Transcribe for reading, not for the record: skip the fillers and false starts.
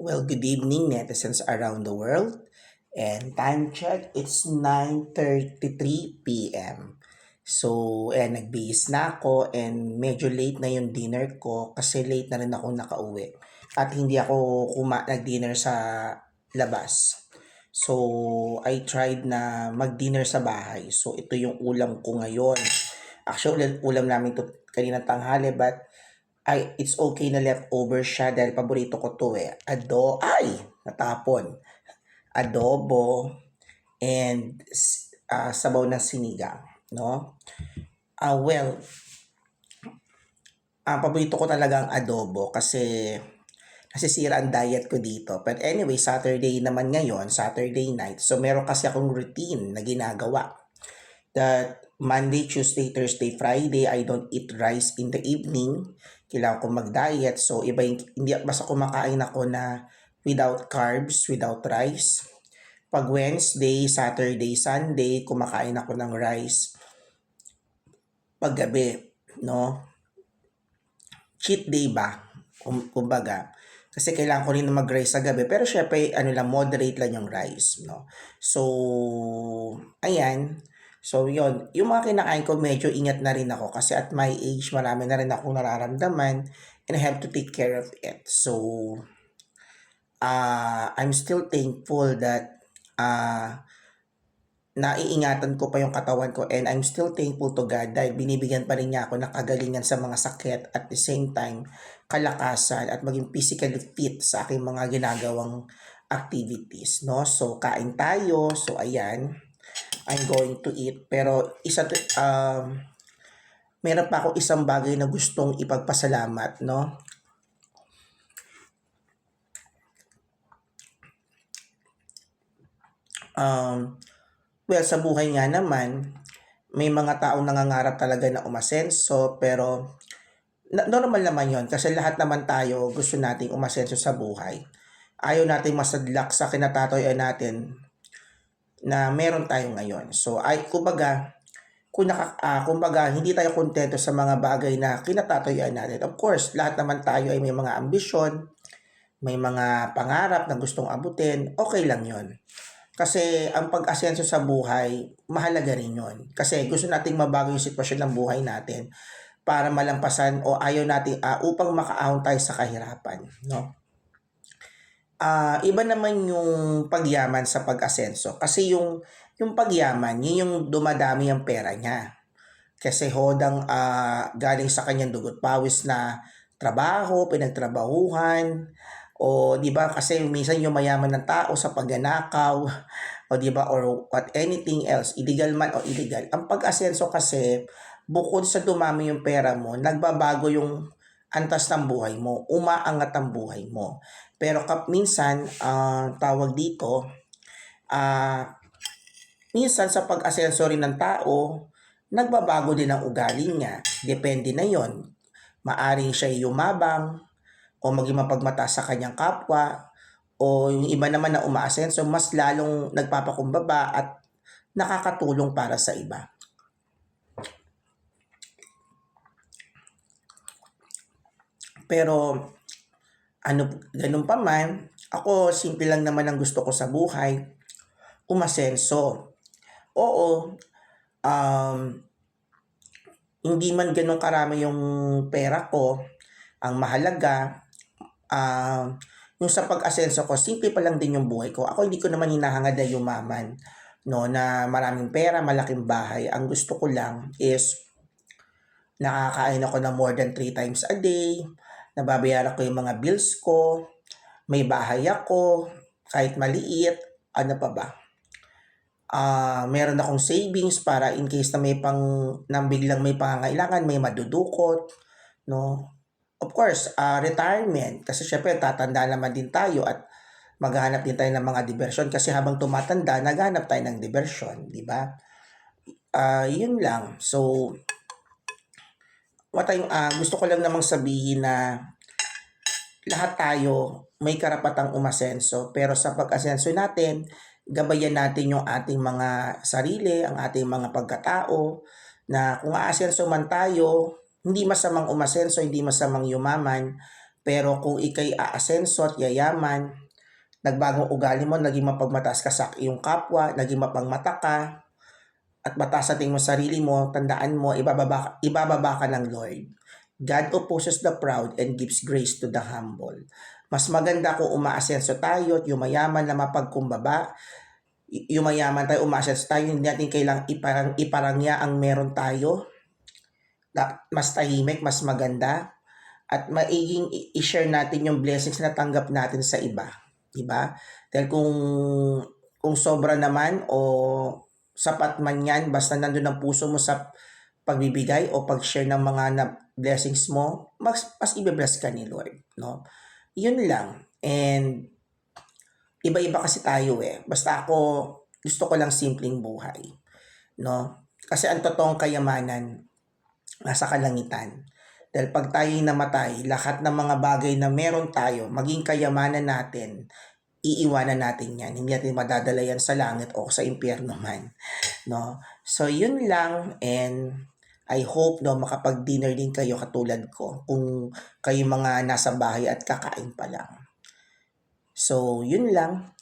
Well, good evening, netizens around the world. And time check, it's 9:33 p.m. So, nagbihis na ako and medyo late na yung dinner ko kasi late na rin ako nakauwi. At hindi ako nag-dinner sa labas. So, I tried na mag-dinner sa bahay. So, ito yung ulam ko ngayon. Actually, ulam namin to kanina tanghali but it's okay na leftover siya dahil paborito ko to eh. Natapon. Adobo and sabaw ng sinigang, no? Well, ang paborito ko talaga ang adobo kasi nasisira ang diet ko dito. But anyway, Saturday naman ngayon, Saturday night. So meron kasi akong routine na ginagawa. That Monday, Tuesday, Thursday, Friday, I don't eat rice in the evening. Kailangan ko mag-diet. So, hindi, basta kumakain ako na without carbs, without rice. Pag Wednesday, Saturday, Sunday, kumakain ako ng rice. Pag gabi, no? Cheat day ba? Kumbaga. Kasi kailangan ko rin na mag-rice sa gabi. Pero syempre, moderate lang yung rice, no? So, ayan. So, yon. Yung mga kinakain ko, medyo ingat na rin ako. Kasi at my age, marami na rin akong nararamdaman. And I have to take care of it. So, I'm still thankful that naiingatan ko pa yung katawan ko and I'm still thankful to God dahil binibigyan pa rin niya ako ng kagalingan sa mga sakit at the same time kalakasan at maging physically fit sa aking mga ginagawang activities, no? So, kain tayo. So, ayan. I'm going to eat. Pero, meron pa ako isang bagay na gustong ipagpasalamat, no? Well, sa buhay nga naman, may mga taong nangangarap talaga na umasenso, pero normal naman yon kasi lahat naman tayo gusto nating umasenso sa buhay. Ayaw nating masadlak sa kinatatoyan natin na meron tayo ngayon. So, kumbaga, hindi tayo kontento sa mga bagay na kinatatoyan natin. Of course, lahat naman tayo ay may mga ambisyon, may mga pangarap na gustong abutin, okay lang yon. Kasi ang pag-asenso sa buhay, mahalaga rin yun. Kasi gusto nating mabago yung sitwasyon ng buhay natin para malampasan o ayaw natin upang makaahon tayo sa kahirapan, no? Iba naman yung pagyaman sa pag-asenso kasi yung pagyaman, yun yung dumadami ang pera niya. Kasi hodang galing sa kanyang dugot pawis na trabaho, pinagtrabahuhan, o di ba kasi minsan yung mayaman ng tao sa pagnanakaw, o di ba, or what anything else, illegal man o illegal. Ang pag-asenso kasi, bukod sa dumami yung pera mo, nagbabago yung antas ng buhay mo, umaangat ang buhay mo. Pero minsan, tawag dito, minsan sa pag-asenso rin ng tao, nagbabago din ang ugali niya. Depende na yon. Maaring siya yumabang o maging mapagmata sa kanyang kapwa o yung iba naman na umaasenso mas lalong nagpapakumbaba at nakakatulong para sa iba. Pero ganun pa man, ako simple lang naman ang gusto ko sa buhay, umasenso. Oo, hindi man ganun karami yung pera ko, ang mahalaga, yung sa pag-asenso ko, simple pa lang din yung buhay ko. Ako hindi ko naman hinahangad na yumaman, no, na maraming pera, malaking bahay. Ang gusto ko lang is nakakain ako na more than 3 times a day, nababayaran ko yung mga bills ko, may bahay ako, kahit maliit, ano pa ba? Meron akong savings para in case na nang biglang may pangangailangan, may madudukot, no? Of course, retirement, kasi syempre tatanda naman din tayo at maghahanap din tayo ng mga diversyon kasi habang tumatanda, naghahanap tayo ng diversyon, di ba? Yun lang. So, gusto ko lang namang sabihin na lahat tayo may karapatang umasenso, pero sa pag-asenso natin, gabayan natin yung ating mga sarili, ang ating mga pagkatao, na kung aasenso man tayo, hindi masamang umasenso, hindi masamang yumaman, Pero kung ikay aasenso at yayaman, nagbagong ugali mo, naging mapagmataas ka sa iyong kapwa, naging mapagmata ka, at mataas sa tingin mo sa sarili mo, tandaan mo, ibababa ka ng Lord. God opposes the proud and gives grace to the humble. Mas maganda kung umaasenso tayo at yumayaman na mapagkumbaba, yumayaman tayo, umaasenso tayo, hindi natin kailang iparangya ang meron tayo, mas tahimik, mas maganda, at maiging i-share natin yung blessings na natanggap natin sa iba. Diba? Dahil kung sobra naman o sapat man yan, basta nandun ang puso mo sa pagbibigay o pag-share ng mga blessings mo, mas i-bless ka ni Lord. No? Yun lang. And iba-iba kasi tayo eh. Basta ako, gusto ko lang simpleng buhay. No? Kasi ang totoong kayamanan, nasa kalangitan. Dahil pag tayo'y namatay, lahat ng mga bagay na meron tayo, maging kayamanan natin, iiwanan natin yan. Hindi natin madadala yan sa langit o sa impyerno man. No? So, yun lang. And I hope no, makapag-dinner din kayo katulad ko kung kayo mga nasa bahay at kakain pa lang. So, yun lang.